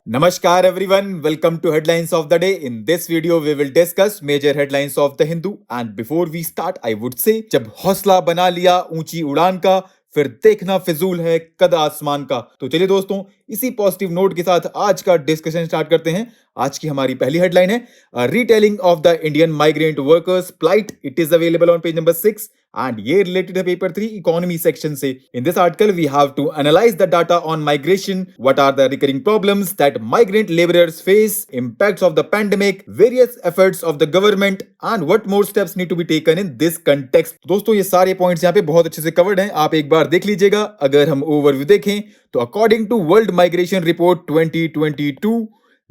Namaskar everyone, welcome to Headlines of the Day. In this video we will discuss major headlines of the Hindu and before we start I would say जब हौसला बना लिया ऊंची उड़ान का फिर देखना फिजूल है कद आसमान का। तो चलिए दोस्तों इसी पॉजिटिव नोट के साथ आज का डिस्कशन स्टार्ट करते हैं। आज की हमारी पहली हेडलाइन है retelling of the Indian migrant workers plight. It is available on page number 6 and ये related है पेपर 3 इकोनॉमी सेक्शन से। In this article we have to analyze the data on migration, what are the recurring problems that migrant laborers face, impacts of the pandemic, various efforts of the government and what more steps need to be taken in this context। दोस्तों ये सारे points यहाँ पे बहुत अच्छे से covered हैं, आप एक बार देख लीजिएगा। अगर हम ओवरव्यू देखें तो according to world migration report 2022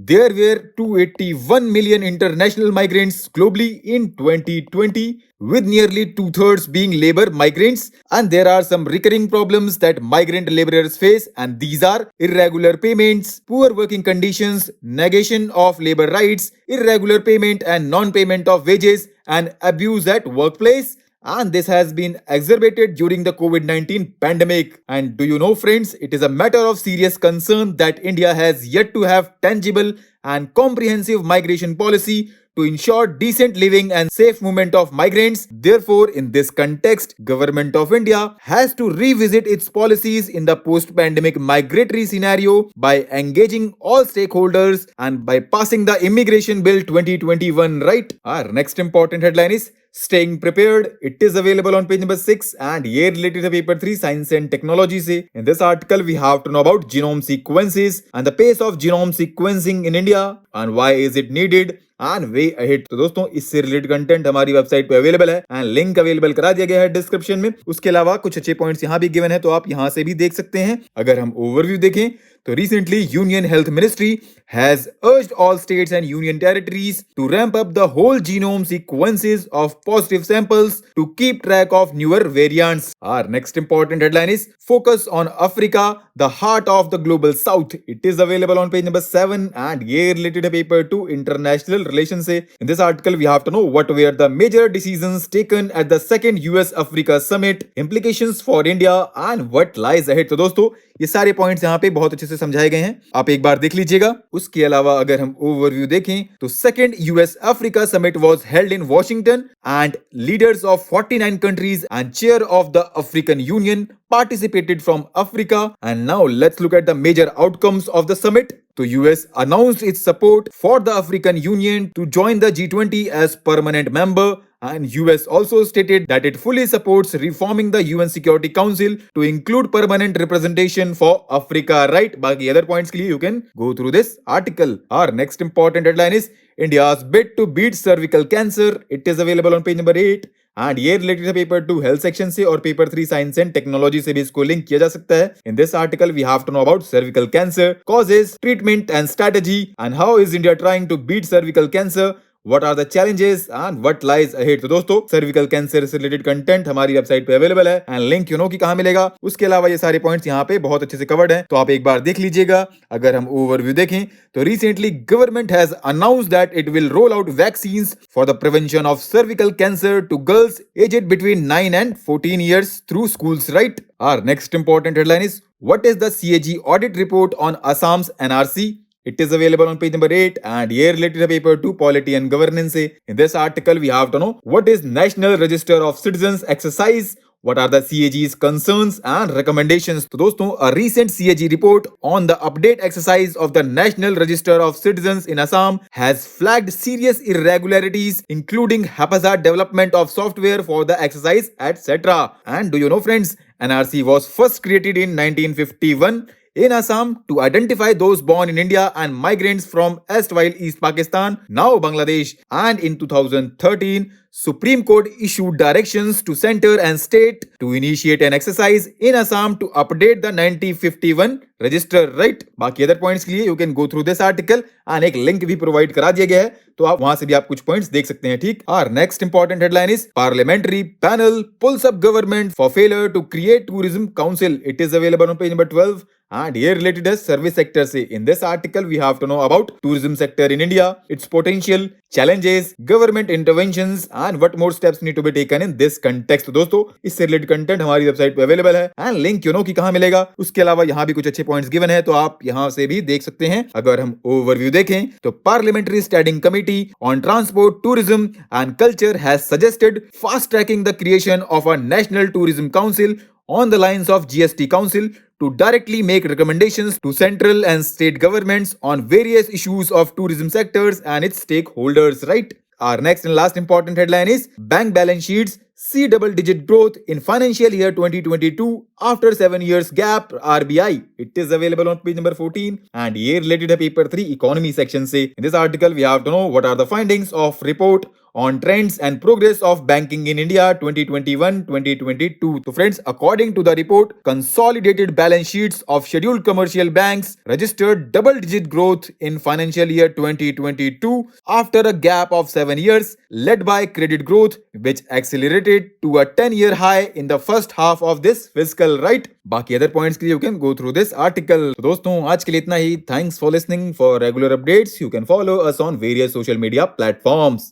there were 281 million international migrants globally in 2020, with nearly two-thirds being labor migrants. And there are some recurring problems that migrant laborers face, and these are irregular payments, poor working conditions, negation of labor rights, irregular payment and non-payment of wages, and abuse at workplace. And this has been exacerbated during the COVID-19 pandemic. And do you know friends, it is a matter of serious concern that India has yet to have tangible and comprehensive migration policy to ensure decent living and safe movement of migrants. Therefore, in this context, Government of India has to revisit its policies in the post-pandemic migratory scenario by engaging all stakeholders and by passing the Immigration Bill 2021, right? Our next important headline is Staying Prepared. It is available on page number 6 and ये related to paper 3 Science and Technology से। In this article we have to know about genome sequences and the pace of genome sequencing in India and why is it needed and way ahead। तो दोस्तों इससे related content हमारी website पे available है and link available करा दिया गया है डिस्क्रिप्शन में। उसके अलावा कुछ अच्छे पॉइंट्स यहाँ भी गिवन है तो आप यहाँ से भी देख सकते हैं। अगर हम ओवरव्यू देखें तो recently Union Health Ministry has urged all states and union territories to ramp up the whole genome sequences of positive samples to keep track of newer variants। Our next important headline is Focus on Africa, the heart of the global south। It is available on page number 7 and ये related है paper 2 international relations से। In this article we have to know what were the major decisions taken at the second US Africa summit, implications for India and what lies ahead। तो दोस्तों ये सारे points यहाँ पे बहुत अच्छे से समझाए गए हैं, आप एक बार देख लीजिएगा। उसके अलावा अगर हम ओवरव्यू देखें तो second US Africa summit was held in Washington and leaders of 49 countries and chair of the African union participated from Africa। And now let's look at the major outcomes of the summit। So US announced its support for the African Union to join the G20 as permanent member, and US also stated that it fully supports reforming the UN Security Council to include permanent representation for Africa, right? बाकी other points के लिए you can go through this article। Our next important headline is India's bid to beat cervical cancer। It is available on page number 8 and ये related है paper 2 health section से और paper 3 science and technology से भी इसको link किया जा सकता है। In this article we have to know about cervical cancer, causes, treatment and strategy and how is India trying to beat cervical cancer, What are the challenges and what lies ahead। तो दोस्तों cervical cancer से related content हमारी website पे available है and link you know कि कहां मिलेगा। उसके अलावा ये सारे पॉइंट्स यहाँ पे बहुत अच्छे से कवर्ड हैं तो आप एक बार देख लीजिएगा। अगर हम ओवरव्यू देखें तो recently government has announced that it will roll out vaccines for the prevention of cervical cancer to girls aged between 9 and 14 years through schools, right? Our next important headline is What is the CAG audit report on Assam's NRC? It is available on page number 8 and here related to paper 2 polity and governance। In this article we have to know what is National Register of Citizens exercise, what are the CAG's concerns and recommendations। तो दोस्तों a recent CAG report on the update exercise of the National Register of Citizens in Assam has flagged serious irregularities including haphazard development of software for the exercise etc। And do you know friends, NRC was first created in 1951 in Assam to identify those born in India and migrants from erstwhile East Pakistan, now Bangladesh, and in 2013 Supreme Court issued directions to center and state to initiate an exercise in Assam to update the 1951 register, right? बाकी other points के लिए you can go through this article and एक link भी provide करा दिया गया है तो आप वहां से भी आप कुछ पॉइंट्स देख सकते हैं, ठीक। Our next important headline is Parliamentary panel pulls up government for failure to create tourism council। It is available on page number 12 and here related है सर्विस सेक्टर से। In this article we have to know about tourism sector in India, its potential, challenges, government interventions and what more steps need to be taken in this context। तो दोस्तों इससे related content हमारी website पे available है and link कि कहां मिलेगा। उसके अलावा यहाँ भी कुछ अच्छे पॉइंट्स गिवन है तो आप यहाँ से भी देख सकते हैं। अगर हम ओवरव्यू देखें तो parliamentary standing committee on transport, tourism and culture has suggested fast tracking the creation of a national tourism council on the lines of GST Council to directly make recommendations to central and state governments on various issues of tourism sectors and its stakeholders, right? Our next and last important headline is bank balance sheets see double-digit growth in financial year 2022 after 7 years gap, RBI. It is available on page number 14 and ये related है paper 3 economy section से। In this article we have to know what are the findings of report on trends and progress of banking in India 2021-2022. So friends, according to the report, consolidated balance sheets of scheduled commercial banks registered double-digit growth in financial year 2022 after a gap of 7 years, led by credit growth, which accelerated to a 10-year high in the first half of this fiscal, right? बाकी other points के लिए you can go through this article. तो दोस्तों आज के लिए इतना ही। Thanks for listening. For regular updates, you can follow us on various social media platforms.